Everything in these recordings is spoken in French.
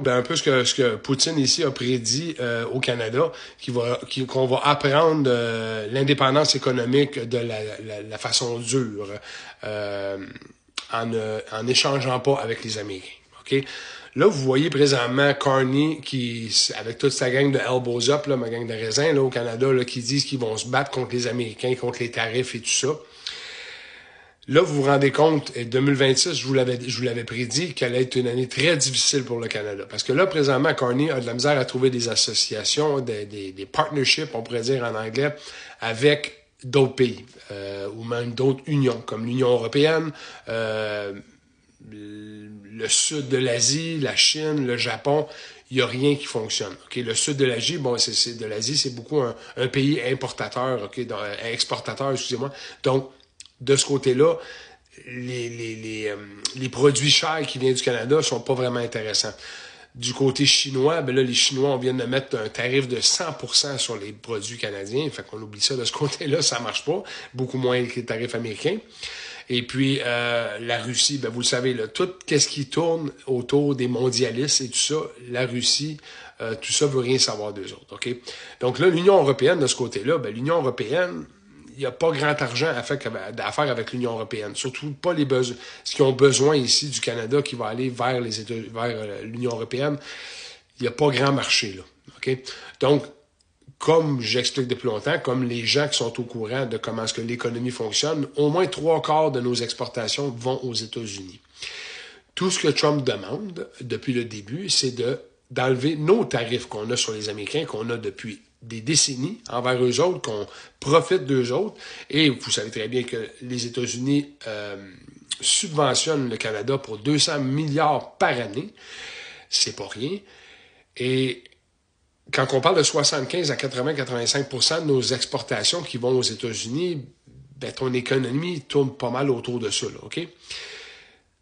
Ben, un peu ce que Poutine ici a prédit au Canada, qu'on va apprendre l'indépendance économique de la façon dure en échangeant pas avec les Américains. OK? Là, vous voyez présentement Carney avec toute sa gang de elbows up, là, ma gang de raisins là, au Canada, là, qui disent qu'ils vont se battre contre les Américains, contre les tarifs et tout ça. Là, vous vous rendez compte, 2026, je vous l'avais prédit, qu'elle allait être une année très difficile pour le Canada. Parce que là, présentement, Carney a de la misère à trouver des associations, des partnerships, on pourrait dire en anglais, avec d'autres pays, ou même d'autres unions, comme l'Union européenne, le sud de l'Asie, la Chine, le Japon. Il n'y a rien qui fonctionne. Okay? Le sud de l'Asie, bon, de l'Asie, c'est beaucoup un pays importateur, okay? Exportateur, excusez-moi. Donc, de ce côté-là, les produits chers qui viennent du Canada sont pas vraiment intéressants. Du côté chinois, ben là, les Chinois, on vient de mettre un tarif de 100% sur les produits canadiens. Fait qu'on oublie ça de ce côté-là, ça marche pas. Beaucoup moins que les tarifs américains. Et puis, la Russie, ben vous le savez, là, tout ce qui tourne autour des mondialistes et tout ça, la Russie, tout ça veut rien savoir d'eux autres. OK? Donc là, l'Union européenne, de ce côté-là, ben l'Union européenne, il n'y a pas grand argent à faire avec l'Union européenne. Surtout pas ce qu'ils ont besoin ici du Canada qui va aller vers l'Union européenne. Il n'y a pas grand marché, là. OK? Donc, comme j'explique depuis longtemps, comme les gens qui sont au courant de comment est-ce que l'économie fonctionne, au moins 3/4 de nos exportations vont aux États-Unis. Tout ce que Trump demande depuis le début, c'est d'enlever nos tarifs qu'on a sur les Américains, qu'on a depuis des décennies envers eux autres, qu'on profite d'eux autres. Et vous savez très bien que les États-Unis subventionnent le Canada pour 200 milliards par année. C'est pas rien. Et quand on parle de 75 à 80-85% de nos exportations qui vont aux États-Unis, ben, ton économie tourne pas mal autour de ça, là, OK?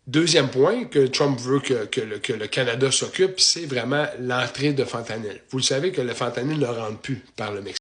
Deuxième point que Trump veut que le Canada s'occupe, c'est vraiment l'entrée de fentanyl. Vous le savez que le fentanyl ne rentre plus par le Mexique.